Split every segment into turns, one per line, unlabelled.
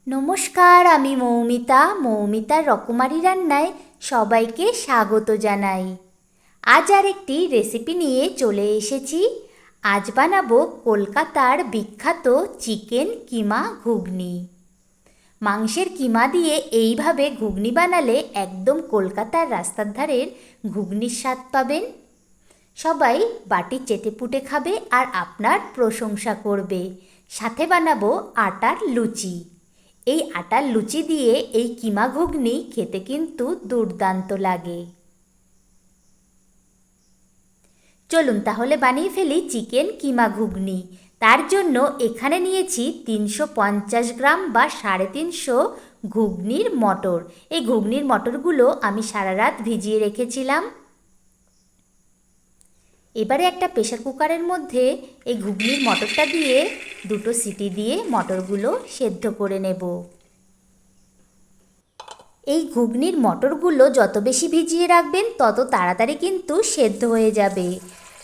নমস্কার, আমি মৌমিতার রকমারি রান্নায় সবাইকে স্বাগত জানাই। আজ আরেকটি রেসিপি নিয়ে চলে এসেছি। আজ বানাবো কলকাতার বিখ্যাত চিকেন কিমা ঘুগনি। মাংসের কিমা দিয়ে এইভাবে ঘুগনি বানালে একদম কলকাতার রাস্তার ধারের ঘুগনির স্বাদ পাবেন। সবাই বাটি চেটেপুটে খাবে আর আপনার প্রশংসা করবে। সাথে বানাবো আটার লুচি। এই আটার লুচি দিয়ে এই কিমা ঘুগনি খেতে কিন্তু দুর্দান্ত লাগে। চলুন তাহলে বানিয়ে ফেলি চিকেন কিমা ঘুগনি। তার জন্য এখানে নিয়েছি 350 গ্রাম বা 350 ঘুগনির মটর। এই ঘুগনির মটরগুলো আমি সারা রাত ভিজিয়ে রেখেছিলাম। এবারে একটা প্রেসার কুকারের মধ্যে এই ঘুগনির মটরটা দিয়ে 2টো সিটি দিয়ে মটরগুলো সেদ্ধ করে নেব। এই ঘুগনির মটরগুলো যত বেশি ভিজিয়ে রাখবেন তত তাড়াতাড়ি কিন্তু সেদ্ধ হয়ে যাবে।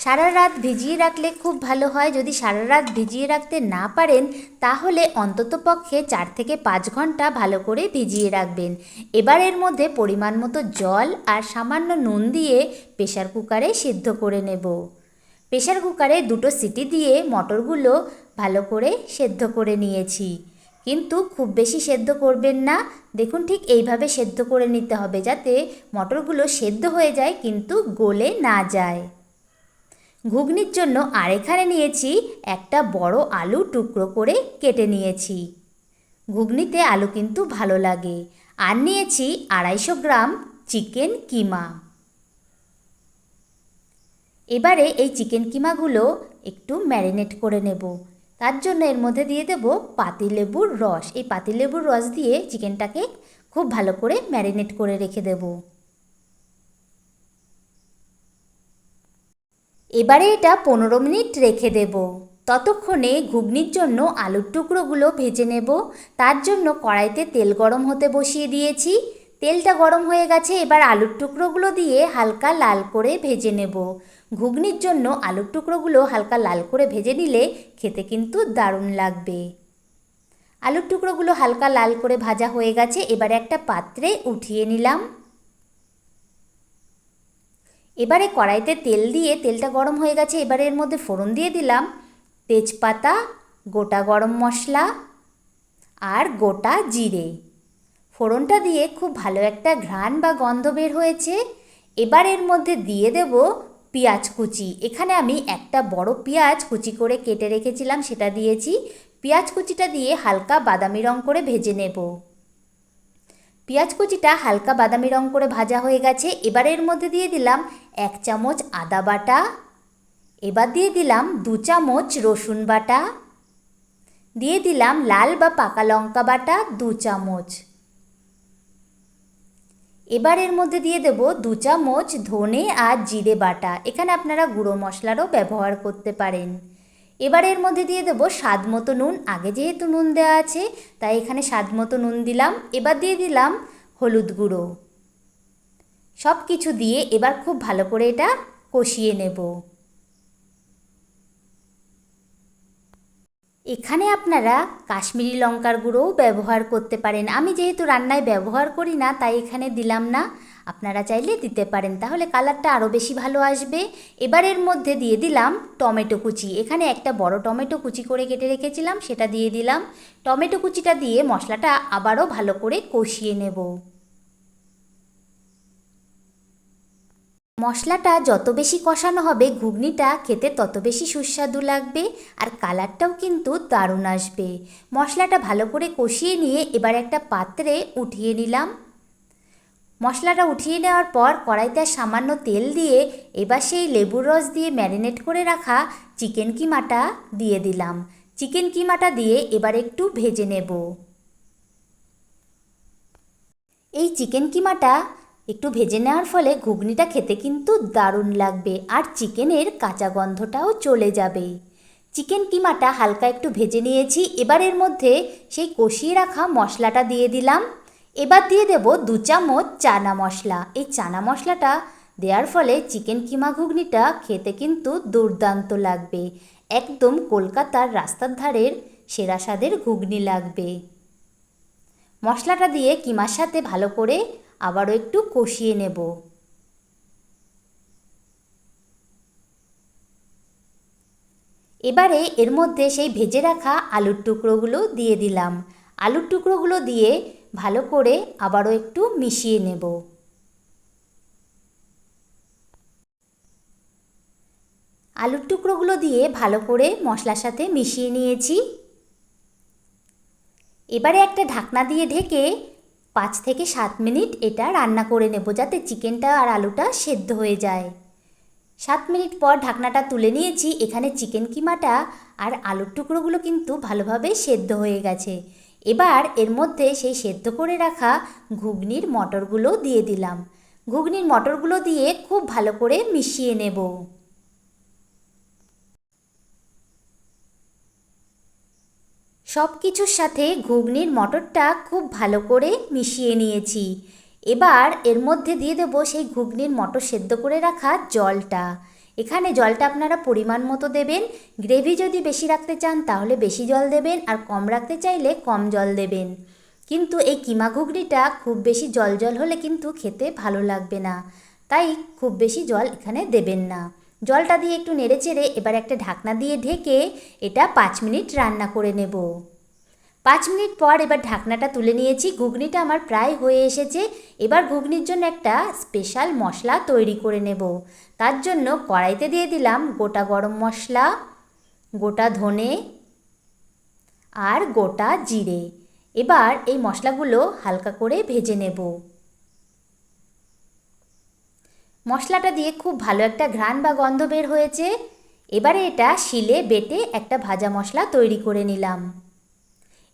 সারা রাত ভিজিয়ে রাখলে খুব ভালো হয়। যদি সারা রাত ভিজিয়ে রাখতে না পারেন তাহলে অন্ততপক্ষে 4 থেকে 5 ঘন্টা ভালো করে ভিজিয়ে রাখবেন। এবার এর মধ্যে পরিমাণ মতো জল আর সামান্য নুন দিয়ে প্রেসার কুকারে সিদ্ধ করে নেব। প্রেসার কুকারে 2টো সিটি দিয়ে মটরগুলো ভালো করে সেদ্ধ করে নিয়েছি, কিন্তু খুব বেশি সেদ্ধ করবেন না। দেখুন ঠিক এইভাবে সেদ্ধ করে নিতে হবে যাতে মটরগুলো সেদ্ধ হয়ে যায় কিন্তু গলে না যায়। ঘুগনির জন্য আর এখানে নিয়েছি একটা বড় আলু টুকরো করে কেটে নিয়েছি। ঘুগনিতে আলু কিন্তু ভালো লাগে। আর নিয়েছি 250 গ্রাম চিকেন কিমা। এবারে এই চিকেন কিমাগুলো একটু ম্যারিনেট করে নেব। তার জন্য এর মধ্যে দিয়ে দেব পাতিলেবুর রস। এই পাতিলেবুর রস দিয়ে চিকেনটাকে খুব ভালো করে ম্যারিনেট করে রেখে দেব। এবারে এটা 15 মিনিট রেখে দেব। ততক্ষণে ঘুগনির জন্য আলুর টুকরোগুলো ভেজে নেব। তার জন্য কড়াইতে তেল গরম হতে বসিয়ে দিয়েছি। তেলটা গরম হয়ে গেছে, এবার আলুর টুকরোগুলো দিয়ে হালকা লাল করে ভেজে নেব। ঘুগনির জন্য আলুর টুকরোগুলো হালকা লাল করে ভেজে নিলে খেতে কিন্তু দারুণ লাগবে। আলুর টুকরোগুলো হালকা লাল করে ভাজা হয়ে গেছে, এবারে একটা পাত্রে উঠিয়ে নিলাম। এবারে কড়াইতে তেল দিয়ে তেলটা গরম হয়ে গেছে, এবারে এর মধ্যে ফোড়ন দিয়ে দিলাম তেজপাতা, গোটা গরম মশলা আর গোটা জিরে। ফোড়নটা দিয়ে খুব ভালো একটা ঘ্রাণ বা গন্ধ বের হয়েছে। এবার এর মধ্যে দিয়ে দেব পেঁয়াজ কুচি। এখানে আমি একটা বড় পেঁয়াজ কুচি করে কেটে রেখেছিলাম, সেটা দিয়েছি। পেঁয়াজ কুচিটা দিয়ে হালকা বাদামি রং করে ভেজে নেব। পেঁয়াজ কুচিটা হালকা বাদামি রং করে ভাজা হয়ে গেছে, এবার এর মধ্যে দিয়ে দিলাম 1 চামচ আদা বাটা। এবার দিয়ে দিলাম 2 চামচ রসুন বাটা। দিয়ে দিলাম লাল বা পাকা লঙ্কা বাটা 2 চামচ। এবার এর মধ্যে দিয়ে দেব 2 চামচ ধনে আর জিরে বাটা। এখানে আপনারা গুঁড়ো মশলারও ব্যবহার করতে পারেন। এবার এর মধ্যে দিয়ে দেব স্বাদ মতো নুন। আগে যেহেতু নুন দেওয়া আছে তাই এখানে স্বাদ মতো নুন দিলাম। এবার দিয়ে দিলাম হলুদ গুঁড়ো। সব কিছু দিয়ে এবার খুব ভালো করে এটা কষিয়ে নেব। এখানে আপনারা কাশ্মীরি লঙ্কার গুঁড়োও ব্যবহার করতে পারেন। আমি যেহেতু রান্নায় ব্যবহার করি না তাই এখানে দিলাম না। আপনারা চাইলে দিতে পারেন, তাহলে কালারটা আরও বেশি ভালো আসবে। এবার এর মধ্যে দিয়ে দিলাম টমেটো কুচি। এখানে একটা বড় টমেটো কুচি করে কেটে রেখেছিলাম, সেটা দিয়ে দিলাম। টমেটো কুচিটা দিয়ে মশলাটা আবারও ভালো করে কষিয়ে নেব। মশলাটা যত বেশি কষানো হবে ঘুগনিটা খেতে তত বেশি সুস্বাদু লাগবে আর কালারটাও কিন্তু দারুণ আসবে। মশলাটা ভালো করে কষিয়ে নিয়ে এবার একটা পাত্রে উঠিয়ে নিলাম। মশলাটা উঠিয়ে নেওয়ার পর কড়াইতে সামান্য তেল দিয়ে এবার সেই লেবুর রস দিয়ে ম্যারিনেট করে রাখা চিকেন কিমাটা দিয়ে দিলাম। চিকেন কিমাটা দিয়ে এবার একটু ভেজে নেব। এই চিকেন কিমাটা একটু ভেজে নেওয়ার ফলে ঘুগনিটা খেতে কিন্তু দারুণ লাগবে আর চিকেনের কাঁচা গন্ধটাও চলে যাবে। চিকেন কিমাটা হালকা একটু ভেজে নিয়েছি, এবার এর মধ্যে সেই কষিয়ে রাখা মশলাটা দিয়ে দিলাম। এবার দিয়ে দেব 2 চামচ চানা মশলা। এই চানা মশলাটা দেওয়ার ফলে চিকেন কিমা ঘুগনিটা খেতে কিন্তু দুর্দান্ত লাগবে। একদম কলকাতার রাস্তার ধারের সেরা স্বাদের ঘুগনি লাগবে। মশলাটা দিয়ে কিমার সাথে ভালো করে আবারও একটু কষিয়ে নেব। এবারে এর মধ্যে সেই ভেজে রাখা আলুর টুকরোগুলো দিয়ে দিলাম। আলুর টুকরোগুলো দিয়ে ভালো করে আবারও একটু মিশিয়ে নেব। আলুর টুকরোগুলো দিয়ে ভালো করে মশলার সাথে মিশিয়ে নিয়েছি। এবারে একটা ঢাকনা দিয়ে ঢেকে 5 থেকে 7 মিনিট এটা রান্না করে নেব, যাতে চিকেনটা আর আলুটা সেদ্ধ হয়ে যায়। 7 মিনিট পর ঢাকনাটা তুলে নিয়েছি। এখানে চিকেন কিমাটা আর আলুর টুকরোগুলো কিন্তু ভালোভাবে সেদ্ধ হয়ে গেছে। এবার এর মধ্যে সেই সেদ্ধ করে রাখা ঘুগনির মটরগুলো দিয়ে দিলাম। ঘুগনির মটরগুলো দিয়ে খুব ভালো করে মিশিয়ে নেব। সব কিছুর সাথে ঘুগনির মটরটা খুব ভালো করে মিশিয়ে নিয়েছি। এবার এর মধ্যে দিয়ে দেবো সেই ঘুগনির মটর সেদ্ধ করে রাখা জলটা। এখানে জলটা আপনারা পরিমাণ মতো দেবেন। গ্রেভি যদি বেশি রাখতে চান তাহলে বেশি জল দেবেন, আর কম রাখতে চাইলে কম জল দেবেন। কিন্তু এই কিমা ঘুগনিটা খুব বেশি জল জল হলে কিন্তু খেতে ভালো লাগবে না, তাই খুব বেশি জল এখানে দেবেন না। জলটা দিয়ে একটু নেড়েচেড়ে এবার একটা ঢাকনা দিয়ে ঢেকে এটা 5 মিনিট রান্না করে নেব। 5 মিনিট পর এবার ঢাকনাটা তুলে নিয়েছি। ঘুগনিটা আমার প্রায় হয়ে এসেছে। এবার ঘুগনির জন্য একটা স্পেশাল মশলা তৈরি করে নেব। তার জন্য কড়াইতে দিয়ে দিলাম গোটা গরম মশলা, গোটা ধনে আর গোটা জিরে। এবার এই মশলাগুলো হালকা করে ভেজে নেব। মশলাটা দিয়ে খুব ভালো একটা ঘ্রাণ বা গন্ধ বের হয়েছে। এবারে এটা শিলে বেটে একটা ভাজা মশলা তৈরি করে নিলাম।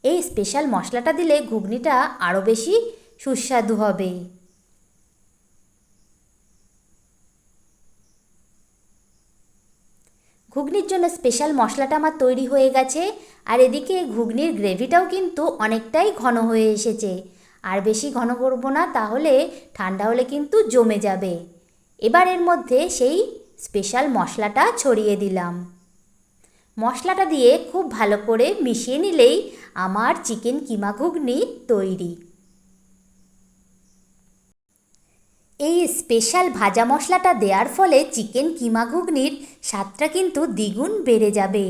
এই স্পেশাল মশলাটা দিলে ঘুগনিটা আরও বেশি সুস্বাদু হবে। ঘুগনির জন্য স্পেশাল মশলাটা আমার তৈরি হয়ে গেছে। আর এদিকে ঘুগনির গ্রেভিটাও কিন্তু অনেকটাই ঘন হয়ে এসেছে। আর বেশি ঘন করব না, তাহলে ঠান্ডা হলে কিন্তু জমে যাবে। এবার এর মধ্যে সেই স্পেশাল মশলাটা ছড়িয়ে দিলাম। মশলাটা দিয়ে খুব ভালো করে মিশিয়ে নিলেই আমার চিকেন কিমা ঘুগনি তৈরি। এই স্পেশাল ভাজা মশলাটা দেওয়ার ফলে চিকেন কিমা ঘুগনির স্বাদটা কিন্তু দ্বিগুণ বেড়ে যাবে।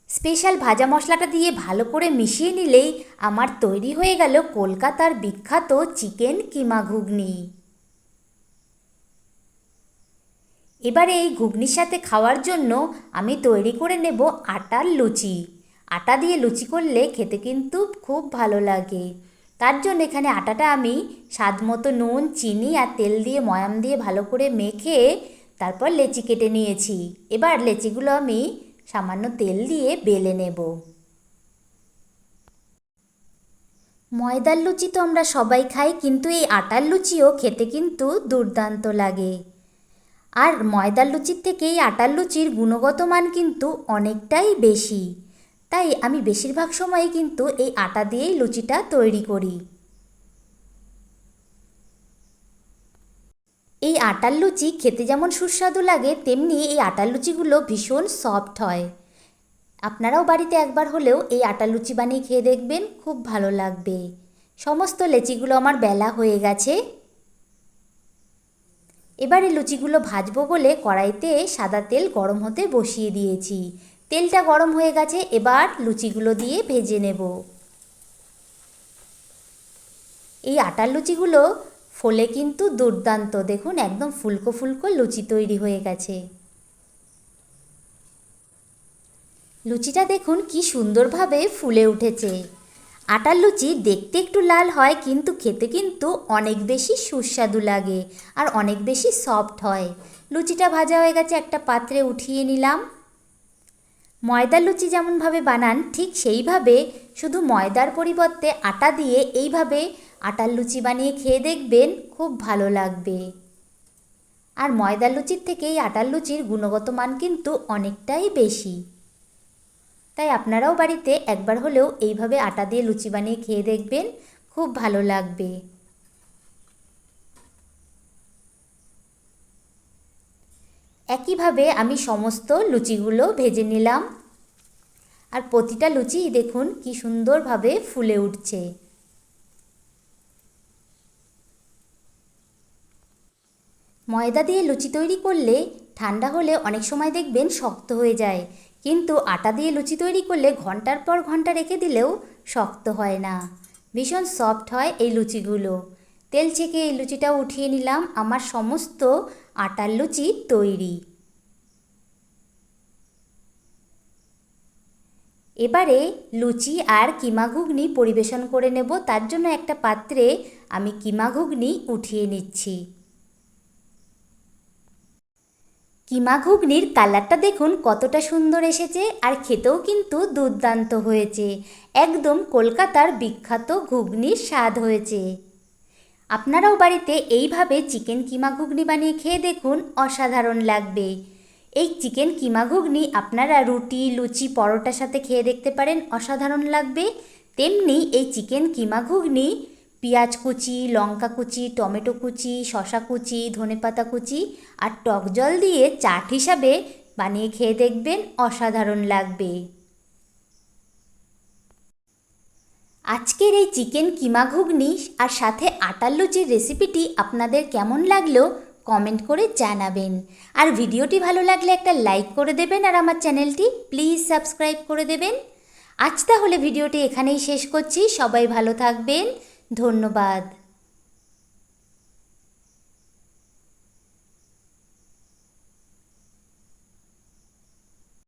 স্পেশাল ভাজা মশলাটা দিয়ে ভালো করে মিশিয়ে নিলেই আমার তৈরি হয়ে গেল কলকাতার বিখ্যাত চিকেন কিমা ঘুগনি। এবারে এই ঘুগনির সাথে খাওয়ার জন্য আমি তৈরি করে নেব আটার লুচি। আটা দিয়ে লুচি করলে খেতে কিন্তু খুব ভালো লাগে। তার জন্য এখানে আটাটা আমি স্বাদ মতো নুন, চিনি আর তেল দিয়ে ময়াম দিয়ে ভালো করে মেখে তারপর লেচি কেটে নিয়েছি। এবার লেচিগুলো আমি সামান্য তেল দিয়ে বেলে নেব। ময়দার লুচি তো আমরা সবাই খাই, কিন্তু এই আটার লুচিও খেতে কিন্তু দুর্দান্ত লাগে। আর ময়দার লুচির থেকে এই আটার লুচির গুণগত মান কিন্তু অনেকটাই বেশি। তাই আমি বেশিরভাগ সময় কিন্তু এই আটা দিয়েই লুচিটা তৈরি করি। এই আটার লুচি খেতে যেমন সুস্বাদু লাগে, তেমনি এই আটার লুচিগুলো ভীষণ সফট হয়। আপনারাও বাড়িতে একবার হলেও এই আটার লুচি বানিয়ে খেয়ে দেখবেন, খুব ভালো লাগবে। সমস্ত লেচিগুলো আমার বেলা হয়ে গেছে। এবারে লুচিগুলো ভাজবো বলে কড়াইতে সাদা তেল গরম হতে বসিয়ে দিয়েছি। তেলটা গরম হয়ে গেছে, এবার লুচিগুলো দিয়ে ভেজে নেব। এই আটার লুচিগুলো ফোলে কিন্তু দুর্দান্ত, দেখুন একদম ফুলকো ফুলকো লুচি তৈরি হয়ে গেছে। লুচিটা দেখুন কি সুন্দরভাবে ফুলে উঠেছে। আটার লুচি দেখতে একটু লাল হয়, কিন্তু খেতে কিন্তু অনেক বেশি সুস্বাদু লাগে আর অনেক বেশি সফট হয়। লুচিটা ভাজা হয়ে গেছে, একটা পাত্রে উঠিয়ে নিলাম। ময়দার লুচি যেমনভাবে বানান ঠিক সেইভাবে, শুধু ময়দার পরিবর্তে আটা দিয়ে এইভাবে আটার লুচি বানিয়ে খেয়ে দেখবেন, খুব ভালো লাগবে। আর ময়দার লুচির থেকে এই আটার লুচির গুণগত মান কিন্তু অনেকটাই বেশি। তাই আপনারাও বাড়িতে একবার হলেও এইভাবে আটা দিয়ে লুচি বানিয়ে খেয়ে দেখবেন, খুব ভালো লাগবে। একইভাবে আমি সমস্ত লুচিগুলো ভেজে নিলাম। আর প্রতিটা লুচি দেখুন কি সুন্দরভাবে ফুলে উঠছে। ময়দা দিয়ে লুচি তৈরি করলে ঠান্ডা হলে অনেক সময় দেখবেন শক্ত হয়ে যায়, কিন্তু আটা দিয়ে লুচি তৈরি করলে ঘন্টার পর ঘন্টা রেখে দিলেও শক্ত হয় না, ভীষণ সফট হয় এই লুচিগুলো। তেল ছেঁকে এই লুচিটা উঠিয়ে নিলাম। আমার সমস্ত আটার লুচি তৈরি। এবারে লুচি আর কিমা ঘুগনি পরিবেশন করে নেব। তার জন্য একটা পাত্রে আমি কিমা ঘুগনি উঠিয়ে নিচ্ছি। কিমা ঘুগনির কালারটা দেখুন কতটা সুন্দর এসেছে, আর খেতেও কিন্তু দুর্দান্ত হয়েছে। একদম কলকাতার বিখ্যাত ঘুগনির স্বাদ হয়েছে। আপনারাও বাড়িতে এইভাবে চিকেন কিমা ঘুগনি বানিয়ে খেয়ে দেখুন, অসাধারণ লাগবে। এই চিকেন কিমা ঘুগনি আপনারা রুটি, লুচি, পরোটার সাথে খেয়ে দেখতে পারেন, অসাধারণ লাগবে। তেমনি এই চিকেন কিমা ঘুগনি পেঁয়াজ কুচি, লঙ্কা কুচি, টমেটো কুচি, শসা কুচি, ধনেপাতা কুচি আর টক জল দিয়ে চাট হিসাবে বানিয়ে খেয়ে দেখবেন, অসাধারণ লাগবে। আজকের এই চিকেন কিমা ঘুগনি আর সাথে আটার লুচির রেসিপিটি আপনাদের কেমন লাগলো কমেন্ট করে জানাবেন। আর ভিডিওটি ভালো লাগলে একটা লাইক করে দেবেন, আর আমার চ্যানেলটি প্লিজ সাবস্ক্রাইব করে দেবেন। আজ তাহলে ভিডিওটি এখানেই শেষ করছি। সবাই ভালো থাকবেন, ধন্যবাদ।